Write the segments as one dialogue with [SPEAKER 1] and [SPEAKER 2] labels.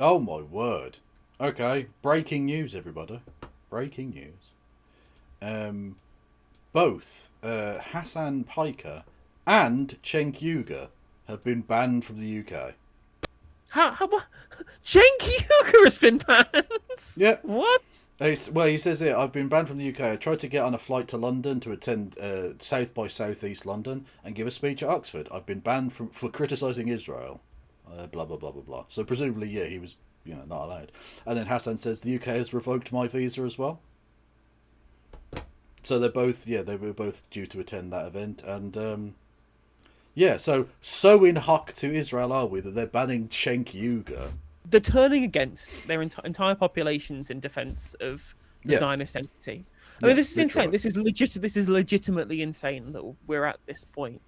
[SPEAKER 1] Oh my word. Okay, breaking news, everybody. Breaking news. Um, both Hasan Piker and Cenk Uygur have been banned from the UK.
[SPEAKER 2] How what? Cenk Uygur has been banned.
[SPEAKER 1] Yep.
[SPEAKER 2] What?
[SPEAKER 1] Well, he says here, I've been banned from the UK. I tried to get on a flight to London to attend South by Southeast London and give a speech at Oxford. I've been banned for criticising Israel. Blah, blah, blah, blah, blah. So presumably, yeah, he was, not allowed. And then Hassan says the UK has revoked my visa as well. So they're both, they were both due to attend that event. And, so in hock to Israel are we that they're banning Cenk Uygur.
[SPEAKER 2] They're turning against their entire populations in defense of the
[SPEAKER 1] Yeah,
[SPEAKER 2] Zionist entity. I
[SPEAKER 1] yeah,
[SPEAKER 2] mean, this is insane.
[SPEAKER 1] literally.
[SPEAKER 2] This is legitimately insane that we're at this point.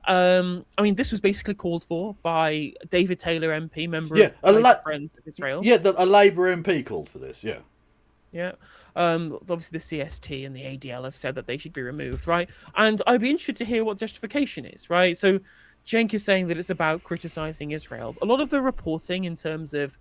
[SPEAKER 2] I mean, this was basically called for by David Taylor MP, member
[SPEAKER 1] Yeah,
[SPEAKER 2] of Friends of Israel.
[SPEAKER 1] a Labour MP called for this, yeah.
[SPEAKER 2] Yeah. Obviously, the CST and the ADL have said that they should be removed, right? And I'd be interested to hear what justification is, right? So, Cenk is saying that it's about criticizing Israel. A lot of the reporting in terms of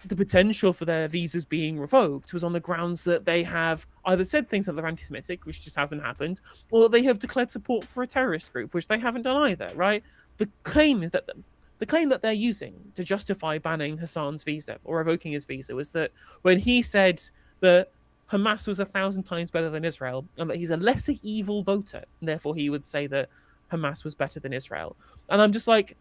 [SPEAKER 2] the potential for their visas being revoked was on the grounds that they have either said things that they're anti-Semitic, which just hasn't happened, or that they have declared support for a terrorist group, which they haven't done either, right? The claim that they're using to justify banning Hassan's visa or revoking his visa was that when he said that Hamas was 1,000 times better than Israel and that he's a lesser evil voter, and therefore he would say that Hamas was better than Israel. And I'm just like,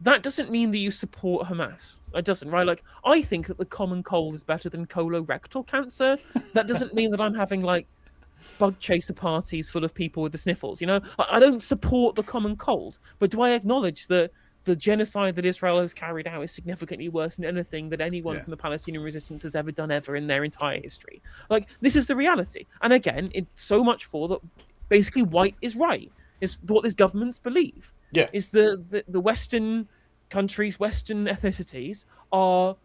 [SPEAKER 2] that doesn't mean that you support Hamas. It doesn't, right? Like, I think that the common cold is better than colorectal cancer. That doesn't mean that I'm having like bug chaser parties full of people with the sniffles. I don't support the common cold, but do I acknowledge that the genocide that Israel has carried out is significantly worse than anything that anyone
[SPEAKER 1] Yeah.
[SPEAKER 2] from the Palestinian resistance has ever done ever in their entire history? Like, this is the reality. And again, it's so much for that basically white is right. Is what these governments believe.
[SPEAKER 1] Yeah.
[SPEAKER 2] Is the Western countries, Western ethnicities are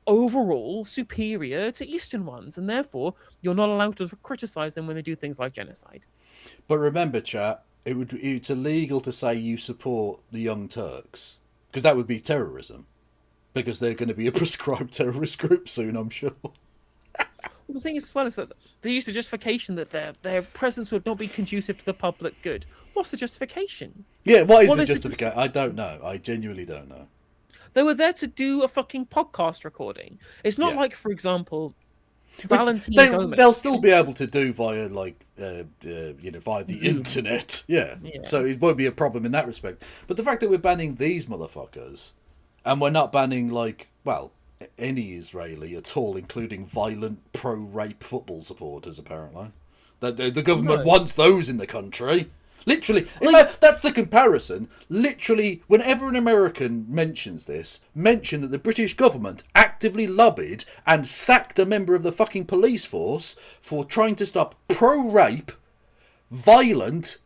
[SPEAKER 2] overall superior to Eastern ones, and therefore you're not allowed to criticize them when they do things like genocide.
[SPEAKER 1] But remember, chat, it's illegal to say you support the Young Turks because that would be terrorism. Because they're going to be a prescribed terrorist group soon, I'm sure.
[SPEAKER 2] Well, the thing is, as well, is that they use the justification that their presence would not be conducive to the public good. What's the justification?
[SPEAKER 1] Yeah, what is
[SPEAKER 2] What
[SPEAKER 1] the
[SPEAKER 2] is the
[SPEAKER 1] justification? I don't know. I genuinely don't know.
[SPEAKER 2] They were there to do a fucking podcast recording. It's not
[SPEAKER 1] Yeah.
[SPEAKER 2] like, for example,
[SPEAKER 1] Which
[SPEAKER 2] Valentina Gomez.
[SPEAKER 1] they'll still be able to do via via the
[SPEAKER 2] Zoom.
[SPEAKER 1] internet. Yeah.
[SPEAKER 2] Yeah.
[SPEAKER 1] So it won't be a problem in that respect. But the fact that we're banning these motherfuckers, and we're not banning any Israeli at all, including violent pro-rape football supporters, apparently. The government
[SPEAKER 2] No.
[SPEAKER 1] wants those in the country. Literally, that's the comparison. Literally, whenever an American mentions this, mention that the British government actively lobbied and sacked a member of the fucking police force for trying to stop pro-rape, violent,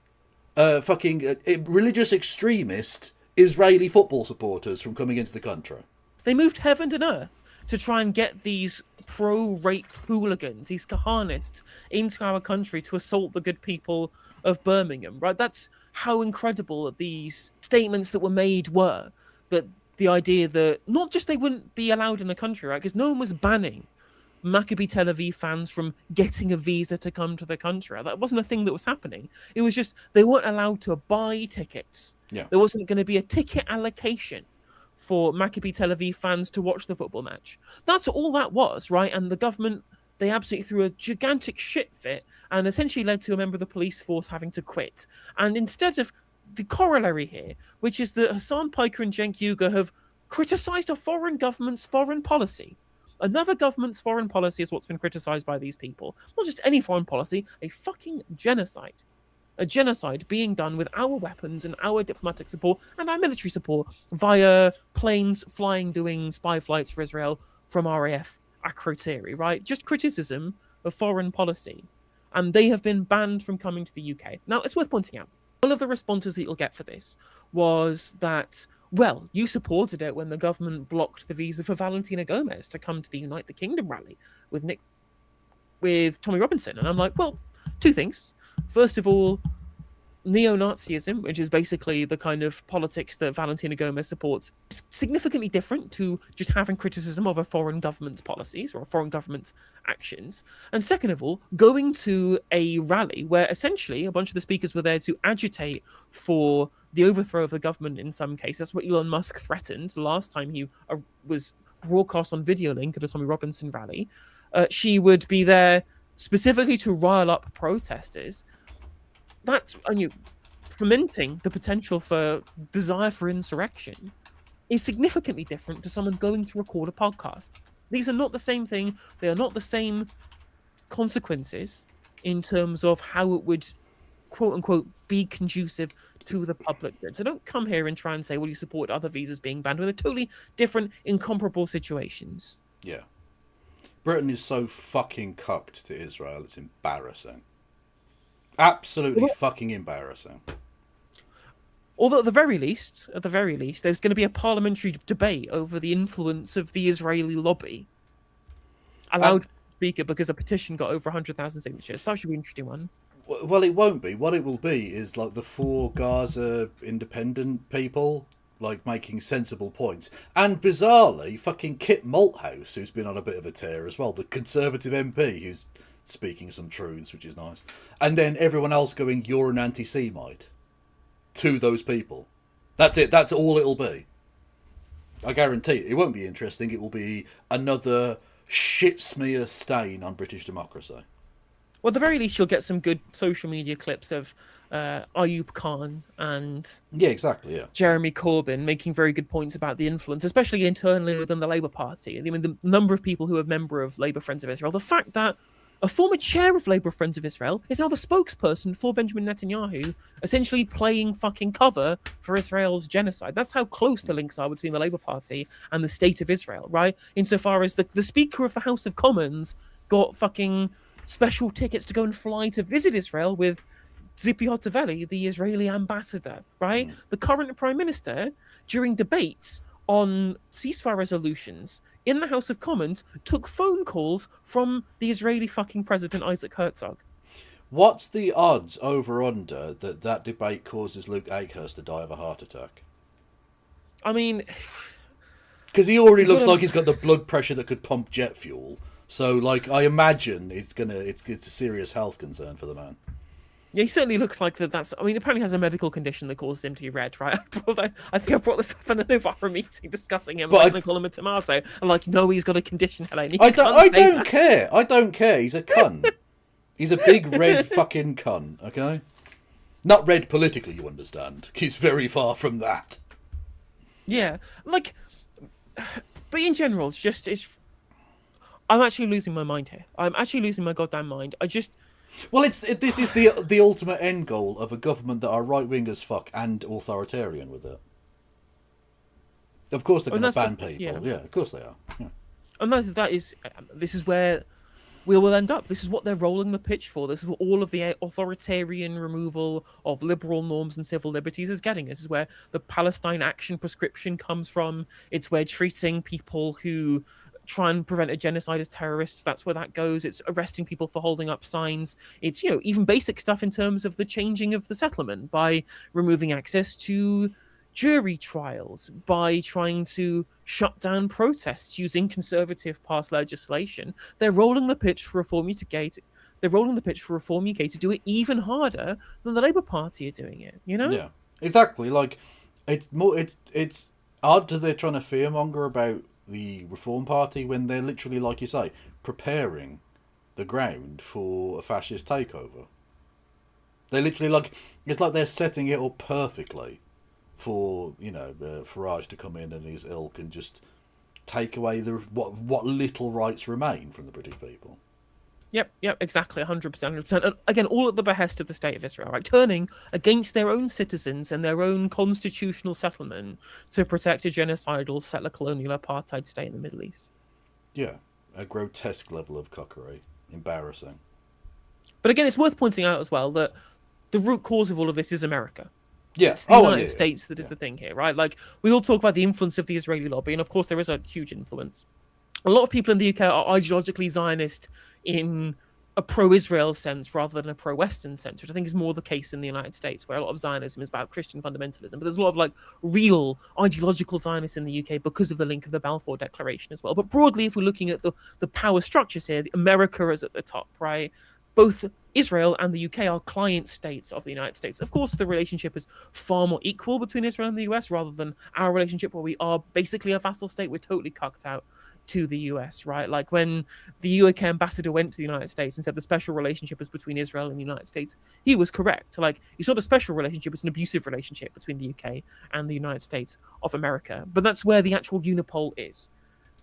[SPEAKER 1] religious extremist Israeli football supporters from coming into the country.
[SPEAKER 2] They moved heaven and earth to try and get these pro-rape hooligans, these kahanists, into our country to assault the good people of Birmingham, right? That's how incredible these statements that were made were. That the idea that not just they wouldn't be allowed in the country, right? Because no one was banning Maccabi Tel Aviv fans from getting a visa to come to the country. That wasn't a thing that was happening. It was just they weren't allowed to buy tickets.
[SPEAKER 1] Yeah.
[SPEAKER 2] There wasn't going to be a ticket allocation for Maccabi Tel Aviv fans to watch the football match. That's all that was, right? And the government, they absolutely threw a gigantic shit fit and essentially led to a member of the police force having to quit. And instead of the corollary here, which is that Hasan Piker and Cenk Uygur have criticised a foreign government's foreign policy. Another government's foreign policy is what's been criticised by these people. Not just any foreign policy, a fucking genocide. A genocide being done with our weapons and our diplomatic support and our military support via planes flying, doing spy flights for Israel from RAF Akrotiri, right? Just criticism of foreign policy. And they have been banned from coming to the UK. Now, it's worth pointing out, one of the responses that you'll get for this was that, well, you supported it when the government blocked the visa for Valentina Gomez to come to the Unite the Kingdom rally with Tommy Robinson. And I'm like, well, two things. First of all, neo-Nazism, which is basically the kind of politics that Valentina Gomez supports, is significantly different to just having criticism of a foreign government's policies or a foreign government's actions. And second of all, going to a rally where essentially a bunch of the speakers were there to agitate for the overthrow of the government in some cases. That's what Elon Musk threatened the last time he was broadcast on video link at a Tommy Robinson rally. She would be there specifically to rile up protesters. That's fomenting the potential for desire for insurrection is significantly different to someone going to record a podcast. These are not the same thing. They are not the same consequences in terms of how it would, quote unquote, be conducive to the public good. So don't come here and try and say, well, you support other visas being banned when they're totally different, incomparable situations.
[SPEAKER 1] Yeah. Britain is so fucking cucked to Israel, it's embarrassing. Absolutely fucking embarrassing.
[SPEAKER 2] Although at the very least, there's going to be a parliamentary debate over the influence of the Israeli lobby allowed to speak because a petition got over 100,000 signatures. So that should be an interesting one.
[SPEAKER 1] Well, it won't be. What it will be is like the 4 Gaza independent people, like making sensible points. And bizarrely, fucking Kit Malthouse, who's been on a bit of a tear as well, the Conservative MP, who's speaking some truths, which is nice. And then everyone else going, you're an anti-Semite, to those people. That's it. That's all it'll be. I guarantee it. It won't be interesting. It will be another shit smear stain on British democracy.
[SPEAKER 2] Well, at the very least, you'll get some good social media clips of Ayub Khan and Jeremy Corbyn making very good points about the influence, especially internally within the Labour Party. I mean, the number of people who are member of Labour Friends of Israel, the fact that a former chair of Labour Friends of Israel is now the spokesperson for Benjamin Netanyahu, essentially playing fucking cover for Israel's genocide. That's how close the links are between the Labour Party and the state of Israel, right? Insofar as the Speaker of the House of Commons got fucking special tickets to go and fly to visit Israel with Zipi Hotovely, the Israeli ambassador, right? The current Prime Minister, during debates on ceasefire resolutions in the House of Commons, took phone calls from the Israeli fucking President Isaac Herzog.
[SPEAKER 1] What's the odds over under that debate causes Luke Akehurst to die of a heart attack?
[SPEAKER 2] I mean,
[SPEAKER 1] because he already looks like he's got the blood pressure that could pump jet fuel. So, like, I imagine it's a serious health concern for the man.
[SPEAKER 2] Yeah, he certainly looks like that's... I mean, apparently has a medical condition that causes him to be red, right? I think I brought this up in a Novara meeting discussing him. I'm going to call him a tomato. I'm like, no, he's got a condition, Helene.
[SPEAKER 1] I don't care. I don't care. He's a cunt. He's a big red fucking cunt, okay? Not red politically, you understand. He's very far from that.
[SPEAKER 2] Yeah, like... But in general, it's... I'm actually losing my mind here. I'm actually losing my goddamn mind.
[SPEAKER 1] Well, this is the ultimate end goal of a government that are right-wing as fuck and authoritarian with it. Of course they're going to ban people. Yeah, of course they are. Yeah.
[SPEAKER 2] And this is where we will end up. This is what they're rolling the pitch for. This is what all of the authoritarian removal of liberal norms and civil liberties is getting. This is where the Palestine Action Prescription comes from. It's where treating people who try and prevent a genocide as terrorists, that's where that goes. It's arresting people for holding up signs. It's, even basic stuff in terms of the changing of the settlement by removing access to jury trials, by trying to shut down protests using conservative past legislation. They're rolling the pitch for Reform UK to do it even harder than the Labour Party are doing it,
[SPEAKER 1] Yeah, exactly. Like, it's odd that they're trying to fearmonger about the Reform Party when they're literally, like you say, preparing the ground for a fascist takeover. They literally, it's like they're setting it up perfectly for, Farage to come in and his ilk and just take away what little rights remain from the British people.
[SPEAKER 2] Yep, exactly, 100%. And again, all at the behest of the state of Israel, right? Turning against their own citizens and their own constitutional settlement to protect a genocidal settler colonial apartheid state in the Middle East.
[SPEAKER 1] Yeah, a grotesque level of cockery. Embarrassing.
[SPEAKER 2] But again, it's worth pointing out as well that the root cause of all of this is America.
[SPEAKER 1] Yes,
[SPEAKER 2] It's the United States that is the thing here, right? Like, we all talk about the influence of the Israeli lobby, and of course there is a huge influence. A lot of people in the UK are ideologically Zionist in a pro-Israel sense rather than a pro-Western sense, which I think is more the case in the United States, where a lot of Zionism is about Christian fundamentalism. But there's a lot of like real ideological Zionists in the UK because of the link of the Balfour Declaration as well. But broadly, if we're looking at the power structures here, America is at the top, right? Both Israel and the UK are client states of the United States. Of course, the relationship is far more equal between Israel and the US rather than our relationship where we are basically a vassal state. We're totally cucked out to the US, right? Like when the UK ambassador went to the United States and said the special relationship is between Israel and the United States, he was correct. Like, it's not a special relationship, it's an abusive relationship between the UK and the United States of America. But that's where the actual unipole is.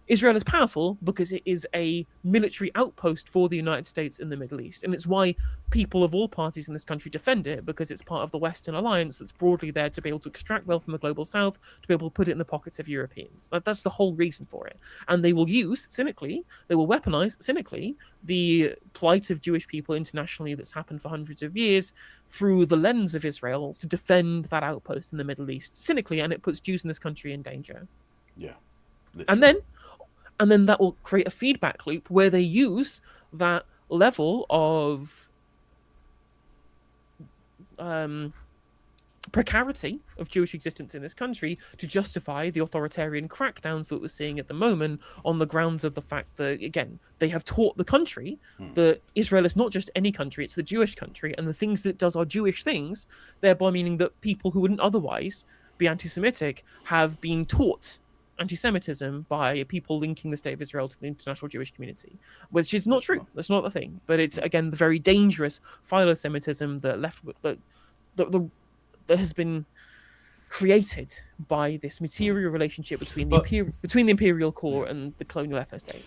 [SPEAKER 2] Israel is powerful because it is a military outpost for the United States in the Middle East. And it's why people of all parties in this country defend it, because it's part of the Western alliance that's broadly there to be able to extract wealth from the global south, to be able to put it in the pockets of Europeans. That's the whole reason for it. And they will use, cynically, they will weaponize, cynically, the plight of Jewish people internationally that's happened for hundreds of years through the lens of Israel to defend that outpost in the Middle East, cynically, and it puts Jews in this country in danger.
[SPEAKER 1] Yeah.
[SPEAKER 2] Literally. And then that will create a feedback loop where they use that level of precarity of Jewish existence in this country to justify the authoritarian crackdowns that we're seeing at the moment on the grounds of the fact that, again, they have taught the country that Israel is not just any country, it's the Jewish country, and the things that it does are Jewish things, thereby meaning that people who wouldn't otherwise be anti-Semitic have been taught anti-Semitism by people linking the state of Israel to the international Jewish community, which is not true. That's not the thing. But it's, again, the very dangerous philo-Semitism that has been created by this material relationship between the imperial core and the colonial ethno-state.